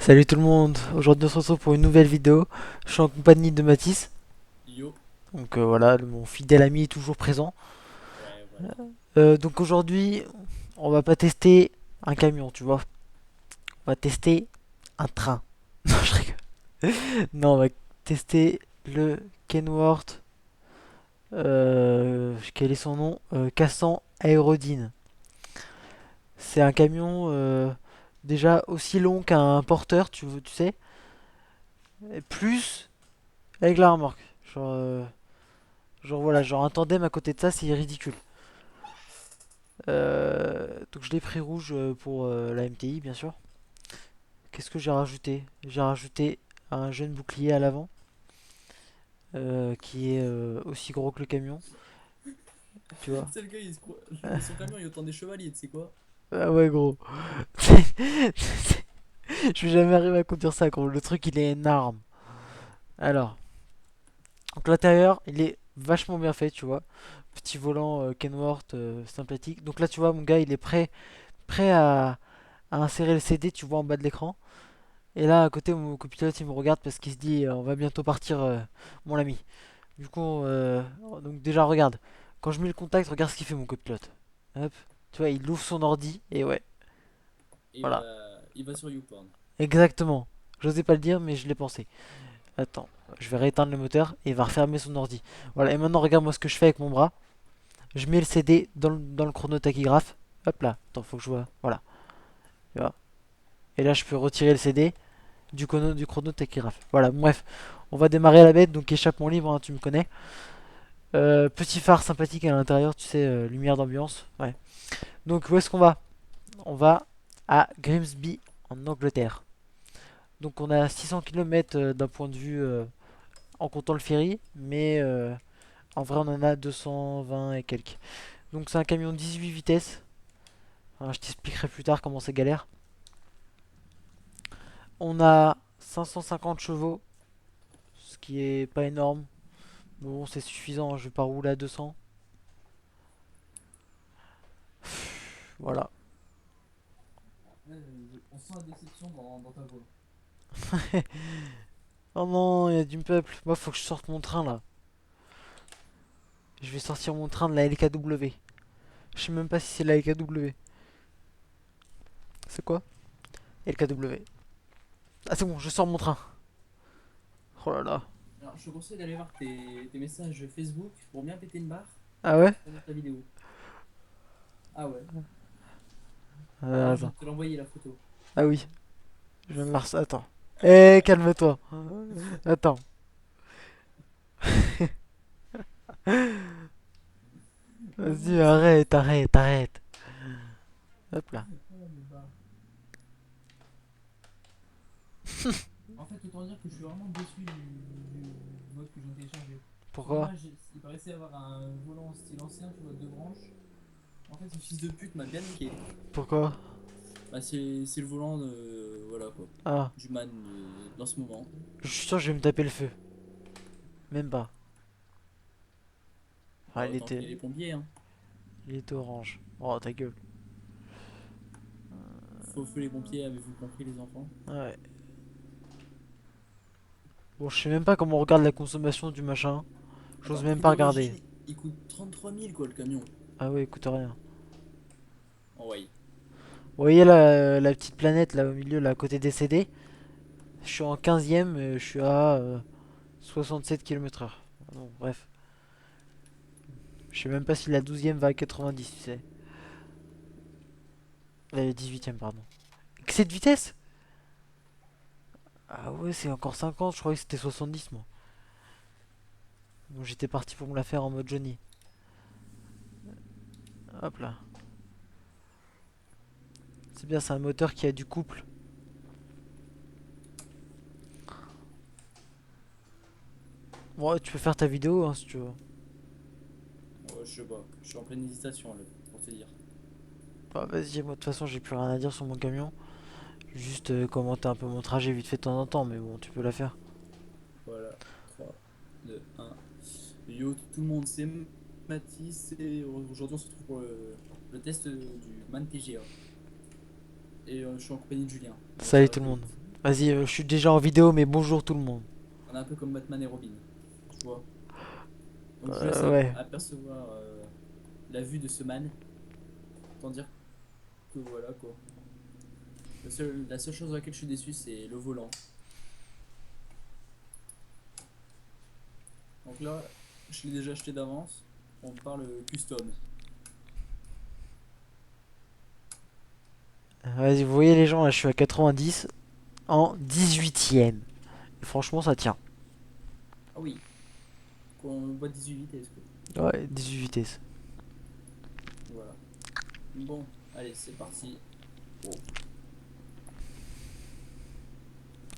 Salut tout le monde, aujourd'hui on se retrouve pour une nouvelle vidéo. Je suis en compagnie de Mathis, Yo. donc voilà, mon fidèle ami est toujours présent. Ouais, voilà. Donc aujourd'hui, on va pas tester un camion, tu vois, on va tester un train. Non, je rigole. Non, on va tester le Kenworth, quel est son nom? Cassan Aerodyne. C'est un camion déjà aussi long qu'un porteur, tu sais, et plus avec la remorque. Genre voilà, genre un tandem à côté de ça, c'est ridicule. Donc je l'ai pris rouge pour la MTI, bien sûr. Qu'est-ce que j'ai rajouté? J'ai rajouté un jeune bouclier à l'avant, qui est aussi gros que le camion, tu vois. C'est le gars, son camion, il entend des chevaliers, tu sais quoi? Ah ouais, gros. Je vais jamais arriver à conduire ça, gros. Le truc, il est énorme. Alors, donc l'intérieur, il est vachement bien fait, tu vois. Petit volant Kenworth sympathique. Donc là, tu vois, mon gars, il est prêt à insérer le CD, tu vois, en bas de l'écran. Et là, à côté, mon copilote, il me regarde parce qu'il se dit, on va bientôt partir, mon ami. Du coup, donc déjà, regarde. Quand je mets le contact, regarde ce qu'il fait, mon copilote. Hop. Tu vois, il ouvre son ordi, et ouais, Et voilà. il va sur YouPorn. Exactement. J'osais pas le dire, mais je l'ai pensé. Attends, je vais rééteindre le moteur, et il va refermer son ordi. Voilà, et maintenant, regarde-moi ce que je fais avec mon bras. Je mets le CD dans le chronotachygraphe. Hop là. Attends, faut que je vois. Voilà. Tu vois. Et là, je peux retirer le CD du chronotachygraphe. Voilà, bref. On va démarrer à la bête, donc échappement libre, hein, tu me connais. Petit phare sympathique à l'intérieur, tu sais, lumière d'ambiance. Ouais. Donc où est-ce qu'on va? On va à Grimsby, en Angleterre. Donc on a 600 km d'un point de vue en comptant le ferry, mais en vrai on en a 220 et quelques. Donc c'est un camion 18 vitesses. Enfin, je t'expliquerai plus tard comment c'est galère. On a 550 chevaux, ce qui est pas énorme. Bon, c'est suffisant, hein, je vais pas rouler à 200. Voilà. On sent la déception dans ta voix. Oh non, il y a du peuple. Moi, faut que je sorte mon train là. Je vais sortir mon train de la LKW. Je sais même pas si c'est la LKW. C'est quoi? LKW. Ah, c'est bon, je sors mon train. Oh là là. Alors, je te conseille d'aller voir tes messages Facebook pour bien péter une barre Ah et ouais? après tu regardes ta vidéo. Ah ouais. Là, je viens Attends. de te l'envoyer la photo. Ah oui. Je vais me marcher. Attends. Eh, calme-toi. Attends. Vas-y, C'est bon, arrête, c'est bon. arrête, arrête. Hop là. Oh, mes barres. En fait, autant dire que je suis vraiment déçu du mode que je viens de télécharger. Sur Pourquoi? l'image, il paraissait avoir un volant style ancien, tu vois, deux branches. En fait, ce fils de pute m'a bien niqué. Pourquoi? Bah, c'est le volant de. Voilà quoi. Ah, Du man dans ce moment. je suis sûr que je vais me taper le feu. Même pas. Bah, Ah, autant qu'il y ait les pompiers, hein. il était orange. Oh, ta gueule. Faux feu les pompiers, avez-vous compris les enfants? Ouais. Bon, je sais même pas comment on regarde la consommation du machin. J'ose Attends, même prix pas regarder. d'origine, il coûte 33 000 quoi le camion. Ah ouais, écoute rien. Oh ouais. Vous voyez la petite planète là au milieu, là à côté des CD? Je suis en 15ème, je suis à 67 km/h. Bon, bref. Je sais même pas si la 12ème va à 90, tu sais. La 18ème, pardon. Excès de vitesse? Ah ouais, c'est encore 50, je croyais que c'était 70 moi. Bon, j'étais parti pour me la faire en mode Johnny. Hop là. C'est bien, c'est un moteur qui a du couple. Bon, ouais, tu peux faire ta vidéo hein, si tu veux. Ouais, je sais pas. Je suis en pleine hésitation là, pour te dire. Bah, vas-y, moi de toute façon, j'ai plus rien à dire sur mon camion. Juste commenter un peu mon trajet vite fait de temps en temps, mais bon, tu peux la faire. Voilà. 3, 2, 1. Yo tout le monde, c'est Mathis et aujourd'hui on se retrouve pour le test du MAN TGA. Et je suis en compagnie de Julien. Bon, ça Salut va tout le aller monde. vite. Vas-y, je suis déjà en vidéo, mais bonjour tout le monde. On est un peu comme Batman et Robin, tu vois. Donc je vous laisse Ouais. apercevoir la vue de ce man. Autant dire que voilà quoi. La seule chose à laquelle je suis déçu, c'est le volant. Donc là, je l'ai déjà acheté d'avance. On parle custom. Vas-y, vous voyez les gens, là, je suis à 90 en 18ème. Franchement, ça tient. Ah oui, qu'on voit 18 vitesses quoi. Ouais, 18 vitesses. Voilà. Bon, allez, c'est parti. Oh,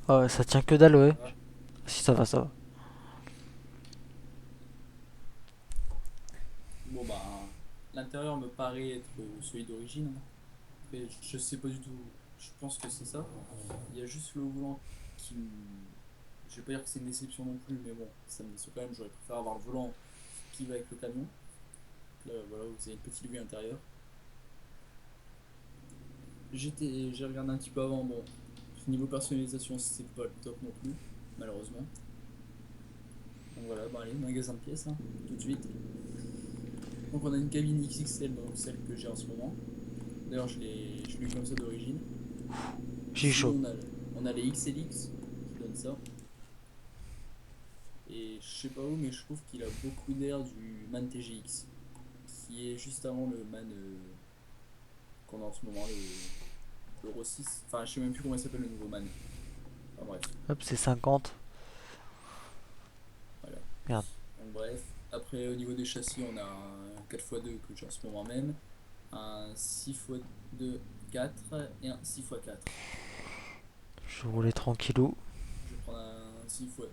Ouais, ça tient que dalle, ça ouais. va. Si ça va, ça va. Bon bah, l'intérieur me paraît être celui d'origine, hein. Mais je sais pas du tout. Je pense que c'est ça. Il y a juste le volant qui je vais pas dire que c'est une déception non plus, mais bon, ça me déçoit quand même. J'aurais préféré avoir le volant qui va avec le camion. Là, voilà, vous avez une petite vue intérieure. J'ai regardé un petit peu avant. Bon, niveau personnalisation, c'est pas le top non plus, malheureusement. Donc voilà, bah allez, magasin de pièces, hein, tout de suite. Donc on a une cabine XXL, donc celle que j'ai en ce moment. D'ailleurs, je l'ai eu comme ça d'origine. J'ai eu chaud. Sinon, on a les XLX qui donnent ça. Et je sais pas où, mais je trouve qu'il a beaucoup d'air du MAN TGX, qui est juste avant le MAN qu'on a en ce moment, l'Euro 6. Enfin, je sais même plus comment il s'appelle le nouveau MAN. Enfin bref, Hop, c'est 50. voilà. Merde. Donc bref, après au niveau des châssis, on a un 4x2 que j'ai en ce moment même, un 6x2 4 et un 6x4. Je roulais Voilà. tranquillou. Je vais prendre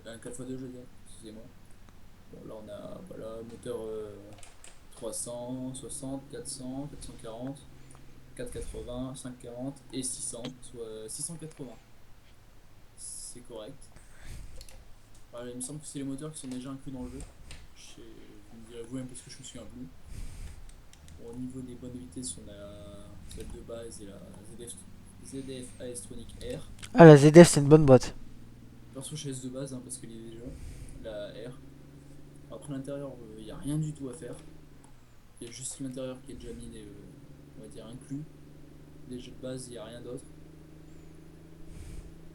un 4x2, je veux dire, excusez-moi. Bon, là on a voilà, moteur 360, 400, 440, 480, 540 et 600, soit 680. C'est correct. Alors, il me semble que c'est les moteurs qui sont déjà inclus dans le jeu. Vous me direz vous-même parce que je me souviens plus. Bon, au niveau des bonnes vitesses, on a celle de base et la ZF AS-Tronic R. Ah, la ZF, c'est une bonne boîte. Perso, je laisse de base hein, parce qu'elle est déjà la R. Après l'intérieur, il n'y a rien du tout à faire. Il y a juste l'intérieur qui est déjà mis, on va dire, inclus. Déjà de base, il n'y a rien d'autre.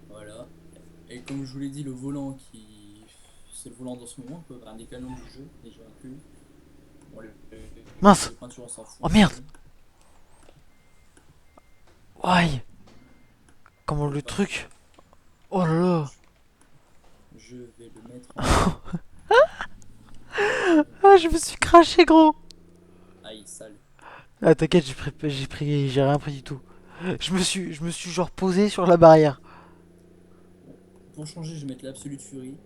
Voilà. Et comme je vous l'ai dit, le volant qui. C'est le volant dans ce moment, quoi. Un des canons du jeu, déjà inclus. Bon, Mince. les peintures, on s'en fout Oh un merde. peu. Aïe. Comment Oh, le pas. truc. Oh là là. Je, je vais le mettre en. Ah, je me suis craché, gros. Aïe, sale. Ah, t'inquiète, j'ai rien pris du tout. Je me suis genre posé sur la barrière. Bon, pour changer, je vais mettre l'Absolute Fury.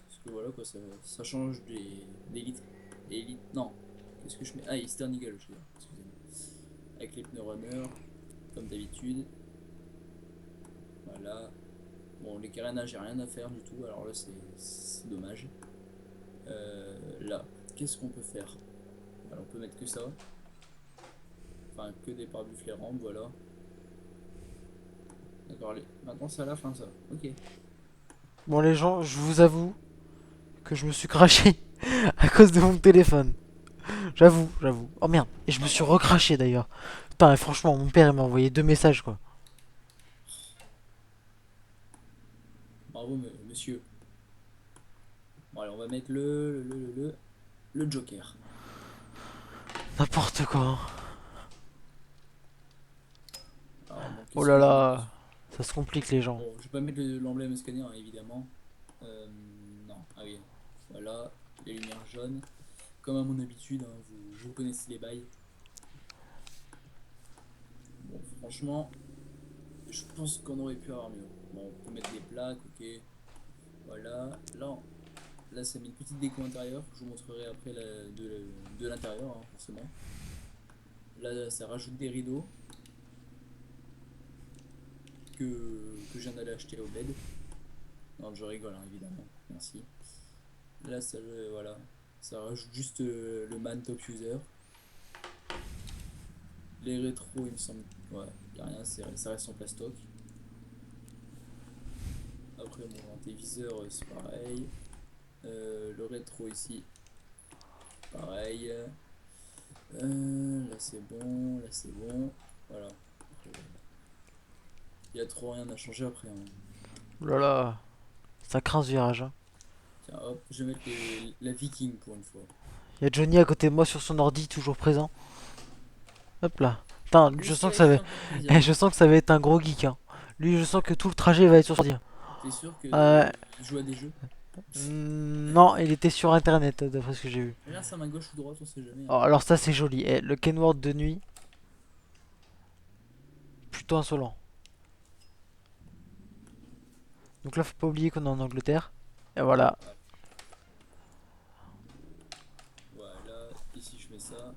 Parce que voilà, quoi, ça change des litres. Et litres. Non. Qu'est-ce que je mets? Ah, Eastern Eagle, je veux dire. Excusez-moi. Avec les pneus runner, comme d'habitude. Voilà. Bon, les carénages, j'ai rien à faire du tout. Alors là, c'est dommage. Là, qu'est-ce qu'on peut faire? Alors, on peut mettre que ça. Enfin, que des pare-buts flairants, voilà. D'accord, allez. Maintenant, c'est à la fin, ça. Ok. Bon, les gens, je vous avoue que je me suis craché à cause de mon téléphone. J'avoue, j'avoue. Oh merde. Et je me Non, suis bah, recraché d'ailleurs. Putain, et franchement, mon père il m'a envoyé deux messages quoi. bravo, monsieur. Bon, allez, on va mettre le Joker. N'importe quoi, hein. Alors, bon, Oh qu'est-ce là que je mets là. dessus? Ça se complique les gens. Bon, je vais pas mettre l'emblème Scania, hein, évidemment. Non, ah oui. Voilà, les lumières jaunes. Comme à mon habitude, hein, vous connaissez les bails. Bon, franchement, je pense qu'on aurait pu avoir mieux. Bon, on peut mettre des plaques, ok. Voilà. Là, ça met une petite déco intérieure. Je vous montrerai après de l'intérieur, hein, forcément. Là, ça rajoute des rideaux que je viens d'aller acheter au bled. Non, je rigole, hein, évidemment. Merci. Là, voilà. Ça rajoute juste le man top user. Les rétros, il me semble. Ouais, y a rien, ça reste en plastoc. après, mon antéviseur, c'est pareil. Le rétro ici, pareil. Là c'est bon, là c'est bon. Voilà. Il y a trop rien à changer après, hein. Oh là là, ça craint ce virage, hein. Tiens, hop, je vais mettre la Viking pour une fois. Il y a Johnny à côté de moi sur son ordi, toujours présent. Hop là. Putain, Lui je aussi sens a que ça va... acheté un compte Nvidia. eh, je sens que ça va être un gros geek, hein. Lui, je sens que tout le trajet va être sur son ordi. T'es sûr Euh, qu'il joue à des jeux? non, il était sur internet, d'après ce que j'ai vu. Regarde ça, main gauche ou droite, on sait jamais, Oh, hein. alors ça, c'est joli. Eh, le Kenworth de nuit, plutôt insolent. Donc là, faut pas oublier qu'on est en Angleterre. Et voilà. Ah, voilà, ici je mets ça.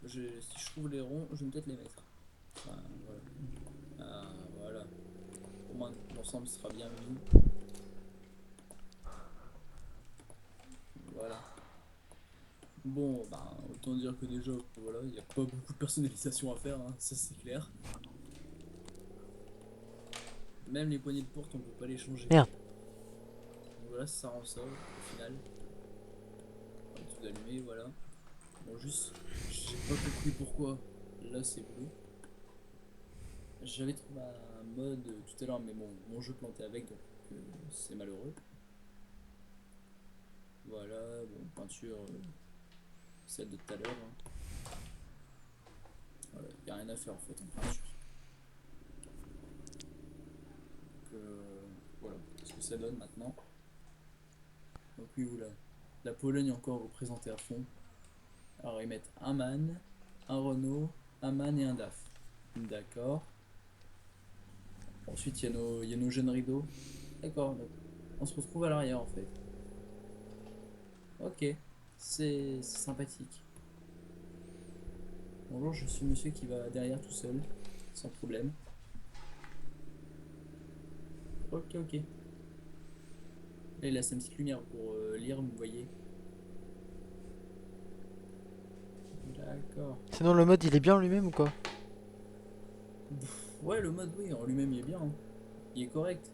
Si je trouve les ronds, je vais peut-être les mettre. Enfin, voilà. Ah, voilà. Au moins, l'ensemble sera bien mis. Voilà. Bon, ben, autant dire que déjà, voilà, il n'y a pas beaucoup de personnalisation à faire, hein, ça c'est clair. Même les poignées de porte, on peut pas les changer. Merde. Donc voilà, ça rend ça au final. On va tout allumer, voilà. Bon, juste, j'ai pas compris pourquoi. Là, c'est bleu. J'avais trouvé un mode tout à l'heure, mais bon, mon jeu plantait avec, donc c'est malheureux. Voilà, bon, peinture, celle de tout à l'heure, hein. Voilà, y a rien à faire en fait en peinture. Donc, voilà ce que ça donne maintenant. Donc oui, oula. La Pologne est encore représentée à fond. Alors ils mettent un MAN, un Renault, un MAN et un DAF. D'accord. Ensuite il y a nos jeunes rideaux. D'accord, donc on se retrouve à l'arrière en fait. Ok, c'est sympathique. Bonjour, je suis monsieur qui va derrière tout seul, sans problème. Ok, ok. Là il a sa petite lumière pour lire, vous voyez. D'accord. Sinon, le mode, il est bien en lui-même ou quoi? Ouais, le mode, oui, en lui-même, il est bien, hein. Il est correct.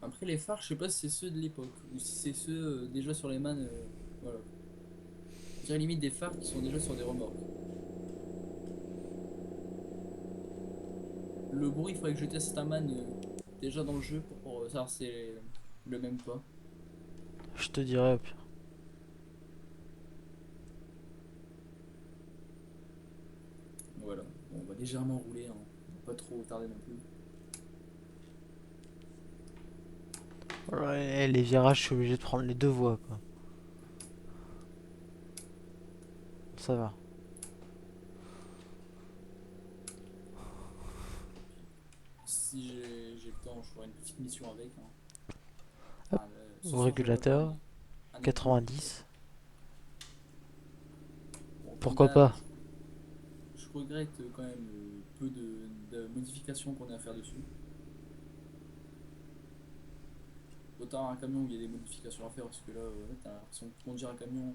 Après, les phares, je sais pas si c'est ceux de l'époque ou si c'est ceux déjà sur les mannes. Voilà. Je dirais limite des phares qui sont déjà sur des remorques. Le bruit, il faudrait que je teste un man déjà dans le jeu pour savoir si c'est le même pas. Je te dirais, au pire. Voilà. Bon, on va légèrement rouler, hein. On va pas trop tarder non plus. Ouais, les virages, je suis obligé de prendre les deux voies, quoi. Ça va. Si j'ai le temps, je ferai une petite mission avec, hein. Hop, Enfin, ce au soir, j'aurai pas le temps, régulateur, mais un après-midi, quoi. 90. Bon, au Pourquoi final, pas? je regrette quand même peu de modifications qu'on a à faire dessus. Autant un camion où il y a des modifications à faire, parce que là, t'as l'impression de conduire un camion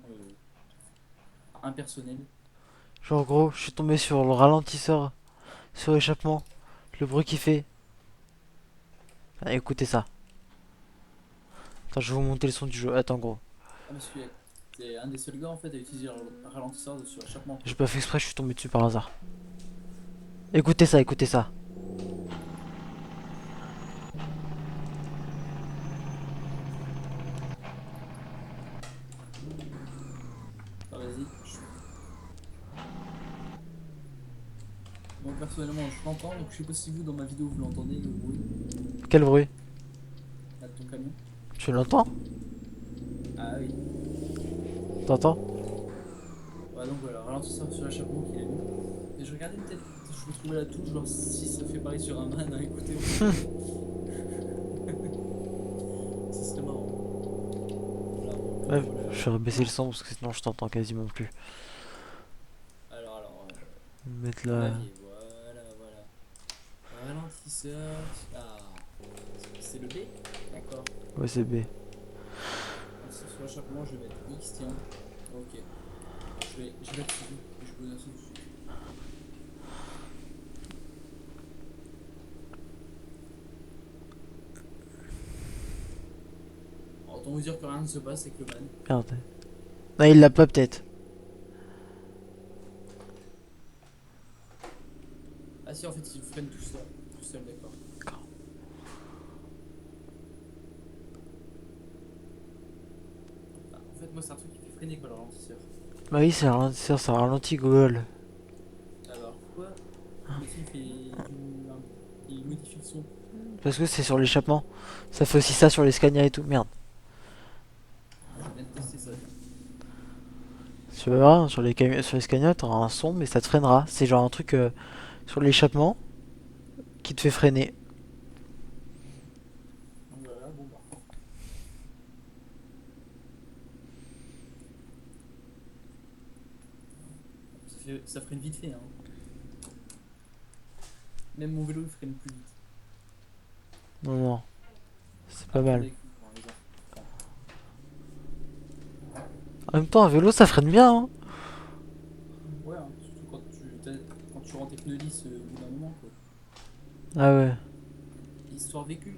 impersonnel. Genre, en gros, je suis tombé sur le ralentisseur, sur l'échappement. Le bruit qu'il fait. Ah, écoutez ça. Attends, je vais vous monter le son du jeu. Attends, gros. Ah, parce que t'es un des seuls gars en fait à utiliser un ralentisseur sur l'échappement, J'ai quoi. pas fait exprès, je suis tombé dessus par hasard. Écoutez ça, écoutez ça. Ah, vas-y. Moi personnellement, je l'entends, donc je sais pas si vous dans ma vidéo vous l'entendez le bruit Quel bruit? là, de ton camion. Tu l'entends? Ah oui. T'entends? Ouais, donc voilà, ralentisseur sur l'échappement qu'il a mis. Et je regardais peut-être, je vais trouver la touche, voir si ça fait pareil sur un man à écouter en même temps. Ce serait marrant. Voilà, bon, Ouais, contrôleur. je vais baisser le son parce que sinon je t'entends quasiment plus. Alors, Mettre là. clavier, voilà, voilà. Ralentisseur. Ah, c'est le B? D'accord. Ouais, c'est B. Ralentisseur sur l'échappement, je vais mettre X, tiens. Ok. Je vais activer et je peux lancer tout de suite. Autant vous dire que rien ne se passe avec le man. Merde. Non, il l'a pas peut-être. Ah si, en fait, il freine tout ça. Tout seul, d'accord. Ah, en fait, moi, c'est un truc qui fait freiner quoi, le ralentisseur. Bah oui, c'est un ralentisseur, ça ralentit Google. Alors, pourquoi le métier il modifie le son? Parce que c'est sur l'échappement. Ça fait aussi ça sur les scanners et tout. Merde. Je viens de tester ça. Tu vas voir, sur les scanners, t'auras un son, mais ça te freinera. C'est genre un truc sur l'échappement qui te fait freiner. Donc voilà, bon bah. Ça freine vite fait, hein. Même mon vélo, il freine plus vite. Non, non, c'est pas Apprendre mal. avec vous, hein, les enfants. En même temps, un vélo, ça freine bien, hein. Ouais, hein, surtout quand tu rends tes pneus lisses au bout d'un moment, quoi. Ah ouais. Histoire vécue.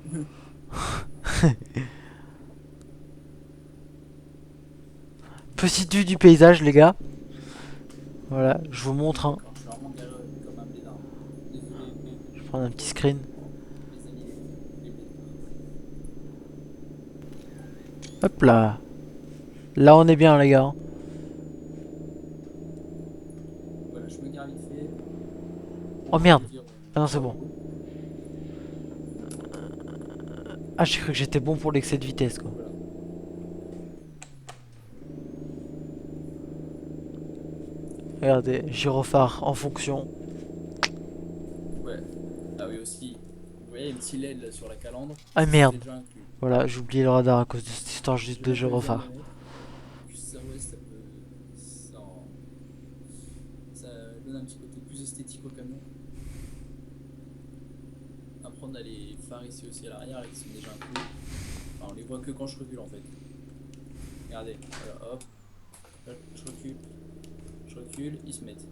Petite vue du paysage, les gars. Voilà, je vous Oui, montre un. d'accord, je suis vraiment galère comme un blédard. Désolé, Je vais prendre un petit screen. les amis, les blédards. Hop là. Là, on est bien, les gars. Voilà, je me gare vite fait. Oh Pour merde. vous dire Ah non, c'est ciao. bon. Ah, j'ai cru que j'étais bon pour l'excès de vitesse, quoi. Voilà. Regardez, gyrophare en fonction. Ouais. Ah oui, aussi. Vous voyez, un petit LED là sur la calandre. Ah Ça, merde. c'était déjà inclus. Voilà, j'ai oublié le radar à cause de cette histoire juste J'ai de même pas eu besoin de le gyrophare. mettre. Puis ça, ouais, ça peut. Ça donne un petit côté plus esthétique au camion. Après, on a les phares ici aussi à l'arrière, là, qui sont déjà inclus. Enfin, on les voit que quand je recule en fait. Regardez, voilà, hop, là, je recule, ils se mettent.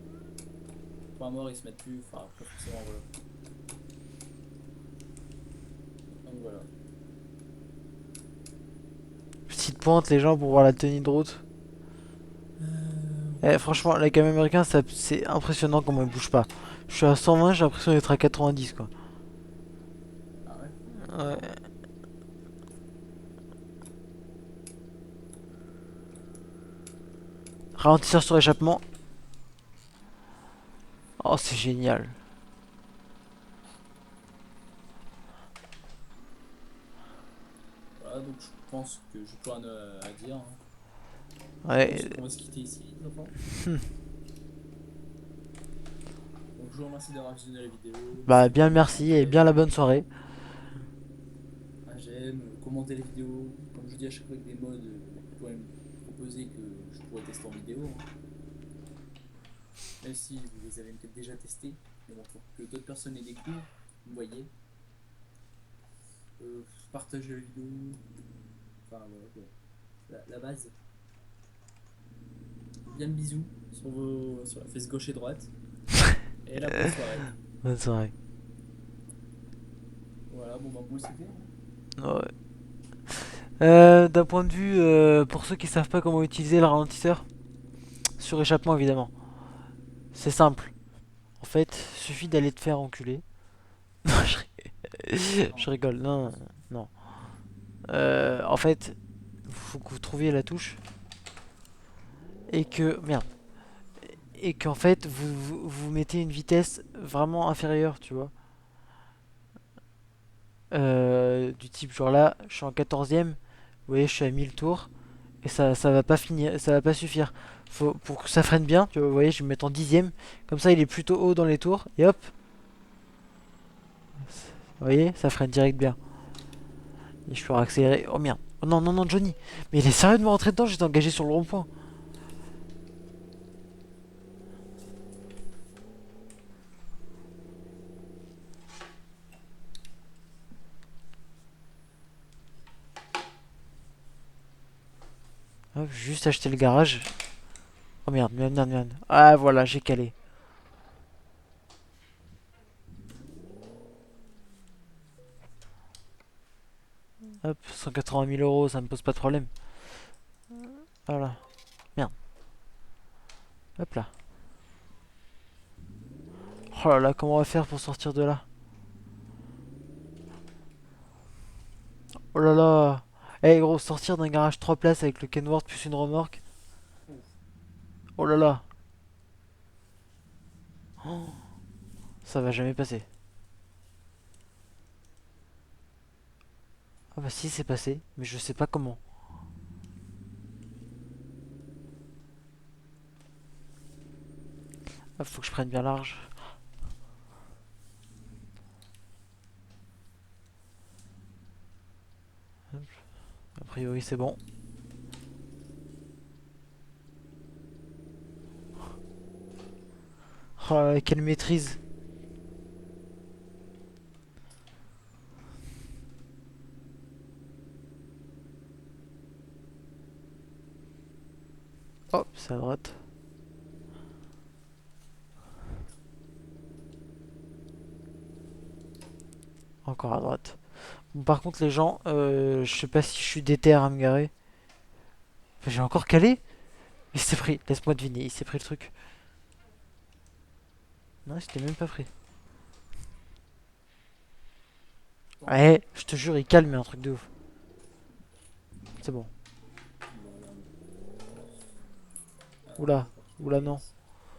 Point mort, ils se mettent plus, enfin, après, forcément, voilà. Donc voilà. Petite pointe, les gens, pour voir la tenue de route. Ouais, Franchement, les camions américains, c'est impressionnant comment ils bougent pas. Je suis à 120, j'ai l'impression d'être à 90, quoi. Ah ouais? Ouais. Ralentisseur sur échappement. Oh, c'est génial. Voilà, donc je pense que j'ai plus rien à dire, hein. Je pense Ouais. qu'on va se quitter ici, les enfants. Donc je vous remercie d'avoir visionné la vidéo. Bah, N'hésitez pas bien à mettre un merci et bien j'aime, la bonne soirée. commenter les vidéos. Comme je dis à chaque fois avec des modes, vous pourrez me proposer que je pourrais tester en vidéo, hein. Même si vous les avez peut-être déjà testés. Mais bon, pour que d'autres personnes les découvrent, vous voyez. Partagez la vidéo. Enfin voilà quoi. La base. Bien de bisous sur la fesse gauche et droite. Et la bonne soirée. Bonne soirée. Voilà, bon bah moi c'est fait. Ouais. D'un point de vue, pour ceux qui savent pas comment utiliser le ralentisseur, sur échappement évidemment, c'est simple. En fait, suffit d'aller te faire enculer. Non, je Non. rigole, non, non. En fait, faut que vous trouviez la touche et que merde et qu'en fait vous mettez une vitesse vraiment inférieure, tu vois. Du type genre là, je suis en 14e, vous voyez, je suis à 1000 tours et ça va pas finir, ça va pas suffire. Faut pour que ça freine bien, tu vois, vous voyez, je vais me mettre en 10e, comme ça il est plutôt haut dans les tours et hop, vous voyez, ça freine direct bien. Et je peux accélérer. Oh merde. Oh non non non Johnny. Mais il est sérieux de me rentrer dedans, j'étais engagé sur le rond-point. Hop, juste acheter le garage. Oh merde, merde, merde, merde. Ah voilà, j'ai calé. Hop, 180 000 euros, ça me pose pas de problème. Voilà. Merde. Hop là. Oh là là, comment on va faire pour sortir de là? Oh là là. Eh gros, sortir d'un garage 3 places avec le Kenworth plus une remorque. Ouf. Oh là là. Oh, ça va jamais passer. Ah bah si, c'est passé, mais je sais pas comment. Ah, faut que je prenne bien large. A priori, c'est bon. Oh là là, quelle maîtrise. Hop, c'est à droite. Encore à droite. Bon, par contre, les gens, je sais pas si je suis déter à me garer. Enfin, j'ai encore calé. Il s'est pris, laisse-moi deviner, il s'est pris le truc. Non, il s'était même pas pris. Attends. Ouais, je te jure, il calme, mais un truc de ouf. C'est bon. Bon, alors. Alors, Oula, je vais oula, reculer non. ici.